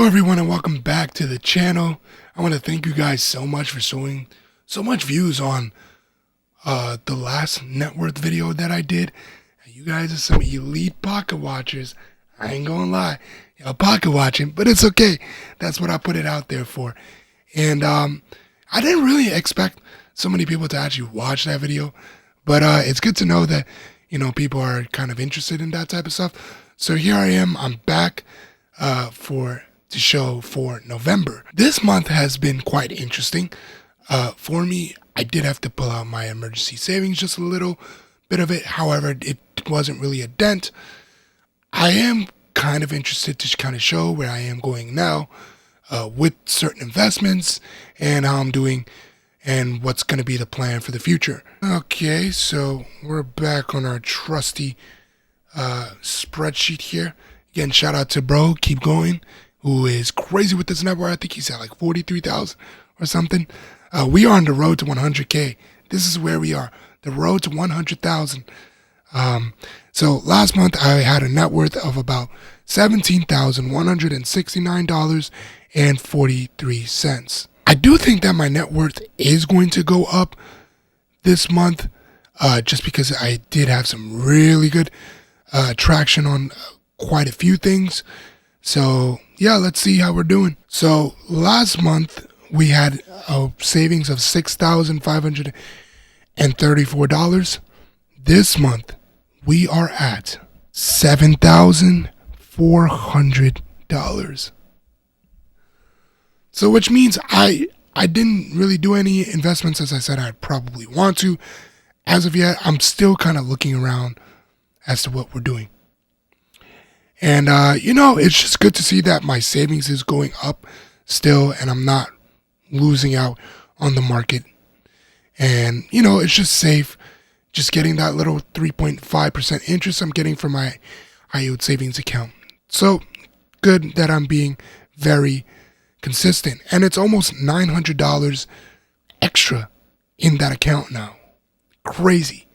Hello everyone and welcome back to the channel. I want to thank you guys so much for showing so much views on the last net worth video that I did. You guys are some elite pocket watchers. I ain't gonna lie. Y'all pocket watching, but it's okay. That's what I put it out there for. And I didn't really expect so many people to actually watch that video, but it's good to know that, you know, people are kind of interested in that type of stuff. So here I am. I'm back to show for November. This month has been quite interesting for me. I did have to pull out my emergency savings, just a little bit of it. However, it wasn't really a dent. I am kind of interested to kind of show where I am going now with certain investments and how I'm doing and what's going to be the plan for the future. Okay, so we're back on our trusty spreadsheet here. Again, shout out to bro, keep going, who is crazy with this network. I think he's at like 43,000 or something. We are on the road to 100K. This is where we are, the road to 100,000. So last month I had a net worth of about $17,169.43. I do think that my net worth is going to go up this month, just because I did have some really good traction on quite a few things. So yeah, let's see how we're doing. So last month we had a savings of $6,534. This month we are at $7,400. So which means I didn't really do any investments as I said I'd probably want to. As of yet, I'm still kind of looking around as to what we're doing. And, you know, it's just good to see that my savings is going up still and I'm not losing out on the market. And, you know, it's just safe. Just getting that little 3.5% interest I'm getting from my high yield savings account. So good that I'm being very consistent. And it's almost $900 extra in that account now. Crazy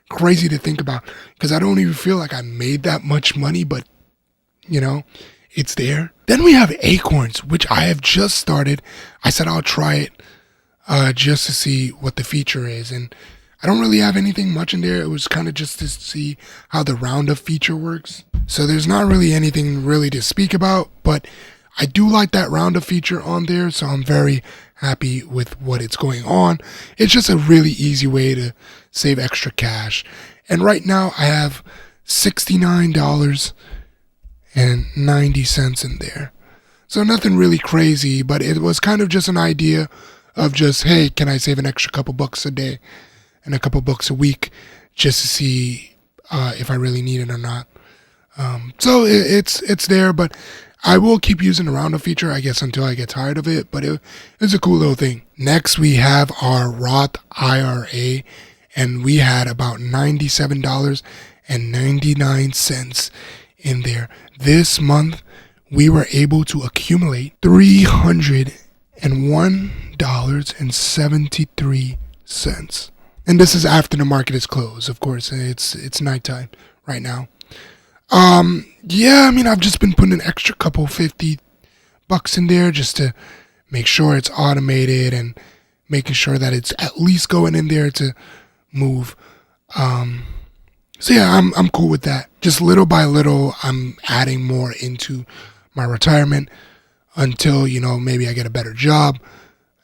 to think about, because I don't even feel like I made that much money, but you know, it's there. Then we have Acorns, which I have just started. I said I'll try it just to see what the feature is. And I don't really have anything much in there. It was kind of just to see how the roundup feature works. So there's not really anything really to speak about, but I do like that roundup feature on there. So I'm very happy with what it's going on. It's just a really easy way to save extra cash. And right now I have $69.90 in there. So nothing really crazy, but it was kind of just an idea of just, hey, can I save an extra couple bucks a day and a couple bucks a week just to see if I really need it or not. So it's there, but I will keep using the roundup feature, I guess, until I get tired of it, but it's a cool little thing. Next, we have our Roth IRA, and we had about $97.99 in there. This month, we were able to accumulate $301.73. And this is after the market is closed, of course. It's nighttime right now. Yeah, I mean, I've just been putting an extra couple $50 in there just to make sure it's automated and making sure that it's at least going in there to move. So yeah, I'm cool with that. Just little by little, I'm adding more into my retirement until, you know, maybe I get a better job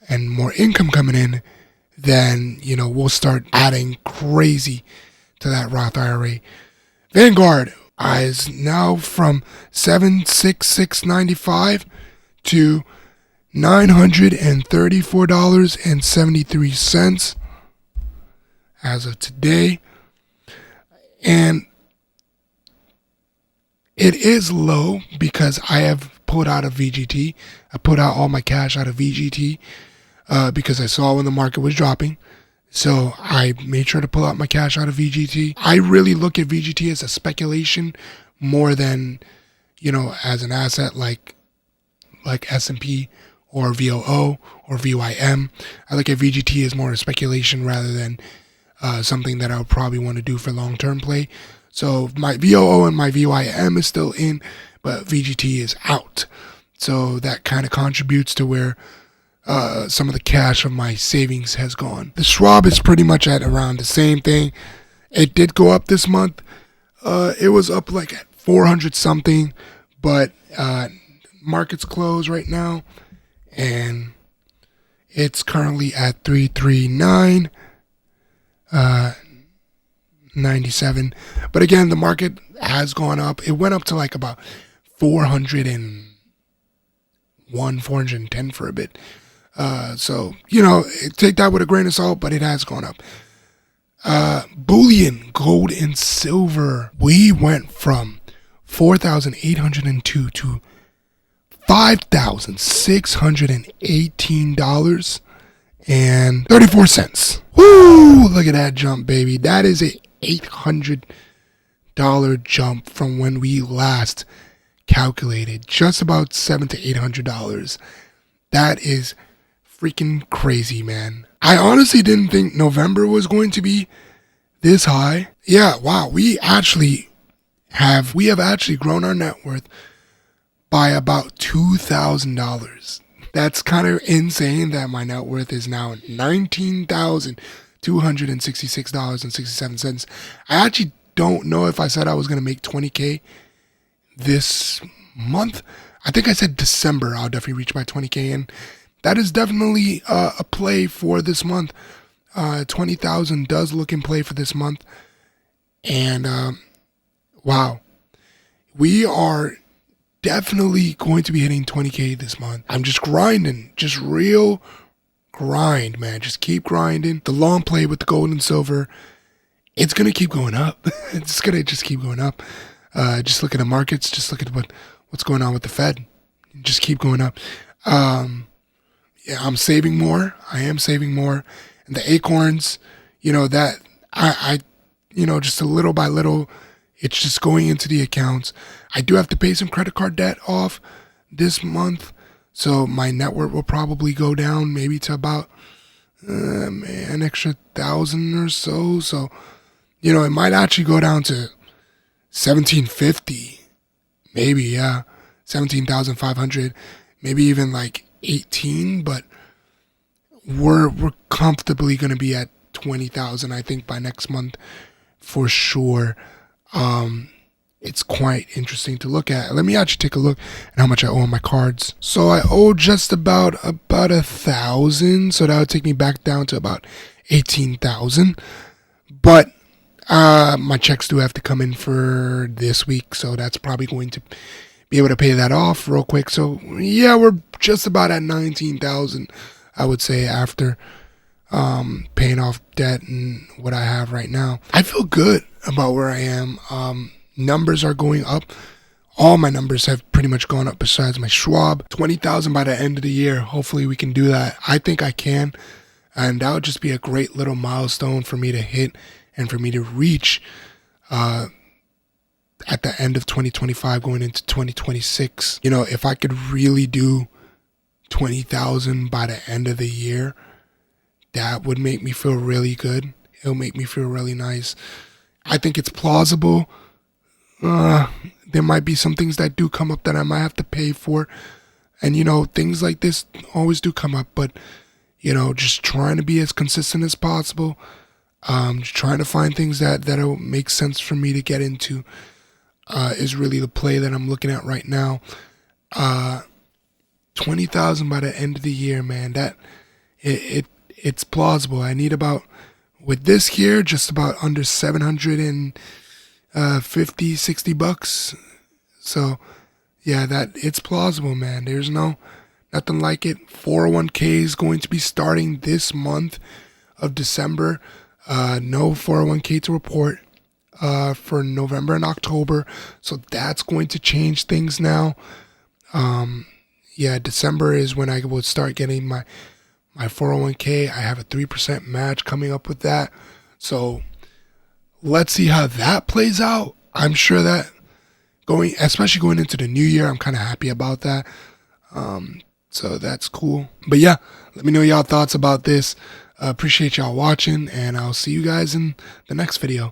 and more income coming in. Then, you know, we'll start adding crazy to that Roth IRA. Vanguard is now from $766.95 to $934.73 as of today. And it is low because I have pulled out of VGT. I put out all my cash out of VGT because I saw when the market was dropping. So I made sure to pull out my cash out of VGT. I really look at VGT as a speculation more than, you know, as an asset like S&P or VOO or VYM. I look at VGT as more a speculation rather than something that I would probably want to do for long-term play. So my VOO and my VYM is still in, but VGT is out. So that kind of contributes to where some of the cash of my savings has gone. The Schwab is pretty much at around the same thing. It did go up this month. It was up like at 400 something, but market's closed right now, and it's currently at 339. 97. But again, the market has gone up. It went up to like about 401, 410 for a bit. So, take that with a grain of salt, but it has gone up. Bullion, gold and silver. We went from 4,802 to $5,618.34. Woo! Look at that jump, baby. That is a $800 jump from when we last calculated. Just about $700 to $800. That is freaking crazy, man. I honestly didn't think November was going to be this high. Yeah, wow. We have actually grown our net worth by about $2,000. That's kind of insane that my net worth is now $19,266.67. I actually don't know if I said I was going to make 20K this month. I think I said December I'll definitely reach my 20K, and that is definitely a play for this month. 20,000 does look in play for this month. And wow, we are definitely going to be hitting 20K this month. I'm just grinding, just real grind, man. Just keep grinding. The long play with the gold and silver, it's going to keep going up. It's going to just keep going up. Just look at the markets. Just look at what's going on with the Fed. Just keep going up. Yeah, I'm saving more. I am saving more. And the acorns, that I just a little by little, it's just going into the accounts. I do have to pay some credit card debt off this month, so my net worth will probably go down maybe to about an extra 1,000 or so. So, it might actually go down to 1,750, maybe, yeah, 17,500, maybe even like 18. But we're comfortably going to be at 20,000, I think, by next month for sure. It's quite interesting to look at. Let me actually take a look at how much I owe on my cards. So I owe just about 1,000. So that would take me back down to about 18,000. But my checks do have to come in for this week, so that's probably going to be able to pay that off real quick. So yeah, we're just about at 19,000, I would say, after paying off debt and what I have right now. I feel good about where I am. Numbers are going up. All my numbers have pretty much gone up besides my Schwab. 20,000 by the end of the year. Hopefully we can do that. I think I can. And that would just be a great little milestone for me to hit and for me to reach at the end of 2025 going into 2026. If I could really do 20,000 by the end of the year, that would make me feel really good. It'll make me feel really nice. I think it's plausible. There might be some things that do come up that I might have to pay for. And, things like this always do come up. But, just trying to be as consistent as possible. Just trying to find things that'll make sense for me to get into is really the play that I'm looking at right now. 20,000 by the end of the year, man. That it's plausible. I need about, with this here, just about under 750, 60 bucks. So yeah, it's plausible, man. There's nothing like it. 401k is going to be starting this month of December. No 401k to report for November and October. So that's going to change things now. Yeah, December is when I will start getting my 401k. I have a 3% match coming up with that. So let's see how that plays out. I'm sure that especially going into the new year, I'm kind of happy about that. So that's cool. But yeah, let me know y'all thoughts about this. Appreciate y'all watching, and I'll see you guys in the next video.